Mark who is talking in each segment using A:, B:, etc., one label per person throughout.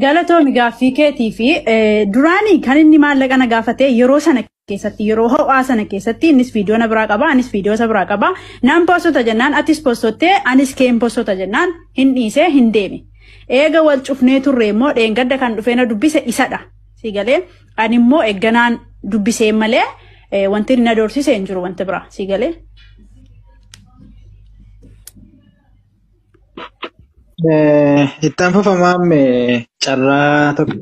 A: Galatoomi gaaffii keetii fi duraanii kan inni maallaqa na gaafate yeroo sana keessatti yeroo ho'aa sana keessatti innis viidiyoo na biraa qaba anis viidiyoo isa biraa qaba naan poostota jennaan atis poostottee anis keen poostota jennaan hin dhiisee hin deeme eega wal cufnee turre immoo dheengadda kan dhufee na dubbise isadha si galee ani immoo eegganaan dubbisee malee wanti na doorsisee hin jiru wanti biraa si galee.
B: Ittaan fafamaan carraa tokko.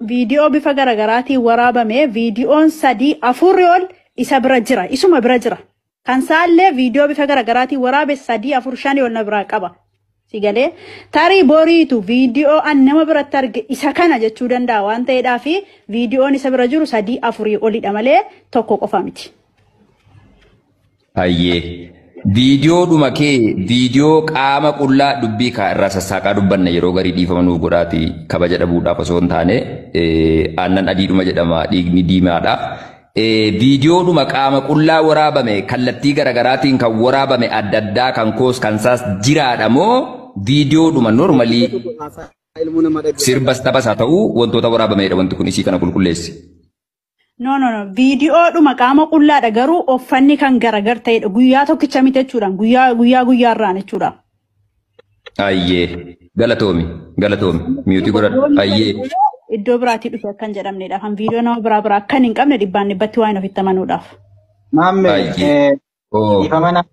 A: Viidiyoo bifa garaagaraatiin waraabame viidiyoon 3-4 ol isa bira jira isuma bira jira kan saallee viidiyoo bifa garaagaraatiin waraabe 3-4-5 ol na biraa qaba si galee tarii boriitu viidiyoo an nama biratti arge isa kana jechuu danda'a waan ta'eedhaa fi viidiyoon isa bira jiru 3-4 olidha malee tokko qofa miti.
C: Hayyee. Viidiyoo dhuma kee viidiyoo qaama qullaa dubbii kaa irraa sassaaqaa dubbanne yeroo garii dhiifamanii godhaati kabaja dhabuudhaaf osoo hin taane aannan adiidhuma jedhama dhiigni diimaadha. Viidiyoo dhuma qaama qullaa waraabame kallattii garaagaraatiin kan waraabame adda addaa kan koos kan saas jiraadha moo viidiyoo dhuma normalii sirbas taphas haa ta'u wantoota waraabameedha wanti kun isii kana qulqulleessi.
A: No. Viidiyoo dhuma qaama qullaadha garuu uffanni kan garagar ta'edha. Guyyaa tokkicha miti jechuudha. Guyyaa irraan jechuudha.
C: Ayyee. Galatoomi. Miyuutii godhadha. Ayyee.
A: Iddoo biraatii dhufe akkan jedhamnedha. Kan viidiyoo nama biraa akkan hin qabne dhibbaan dhibbatti waan ofitti amanuudhaaf.
B: Maamme. Ifamana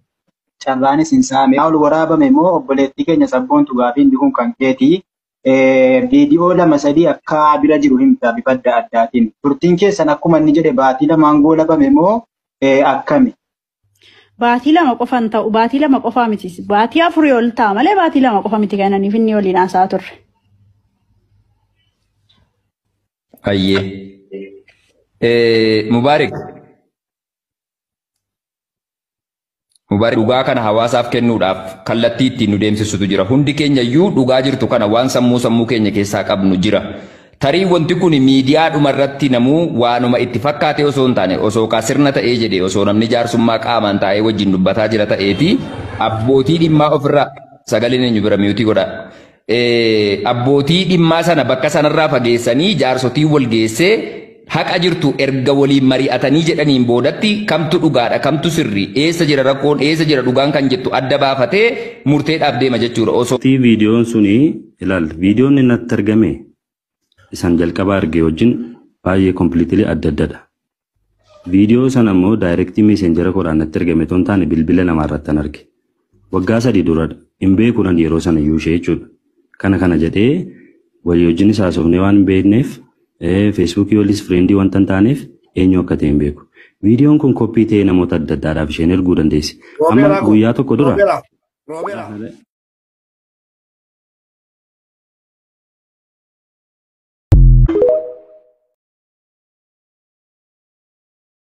B: carraanis hin saame. Ol waraabame immoo obboleettii keenya sabboontu gaafiin kun kan keetii. Viidiyoo 2-3 akka bira jiru himta bifa adda addaatiin. Turtiin keessan akkuma inni jedhe baatii 2 goolabame moo akkami?
A: Baatii 2 qofan ta'u baatii 2 qofaa miti. Baatii 4 ol ta'a malee baatii 2 qofa miti kennaniif inni waliin haasaa turre.
C: Hayyee. Mubaarik dhugaa kana hawaasaaf kennuudhaaf kallattii ittiin nu deemsisutu jira. Hundi keenya iyyuu dhugaa jirtu kana waan sammuu keenya keessaa qabnu jira. Tarii wanti kun miidiyaa dhumarratti namuu waanuma itti fakkaate osoo hin taane osoo sirna ta'ee jedhee osoo namni jaarsummaa qaamaan taa'ee wajjin dubbataa jira ta'eeti abbootii dhimmaa ofirraa sagaleen eenyu bira miyuutii godha. Abbootii dhimmaa sana bakka sanarraa fageessanii jaarsotii wal geessee haqa jirtu erga waliin mari'atanii jedhaniin boodatti kamtu dhugaadha kamtu sirri eessa jira rakkoon eessa jira dhugaan kan jettu adda baafatee murteedhaaf deema jechuudha osoo.
D: Viidiyoon suni ilaal viidiyoon inni natti argame isan jalqaba arge wajjin baay'ee kompiliitilii adda addadha. Viidiyoo sana immoo daayirektii meesenjera koodhaan natti argame ton taane bilbila namaarrattan arge. Waggaa 3 duradha hin beekunan yeroo sana iyyuu ishee jechuudha. Kana jedhee walii wajjin haasofnee waan hin beekneef Facebook yoolis friendii wanta hin taaneef eenyu akka ta'e hin beeku. Viidiyoon kun koppii ta'ee namoota adda addaadhaaf isheen erguu dandeessi. Amma guyyaa tokko dura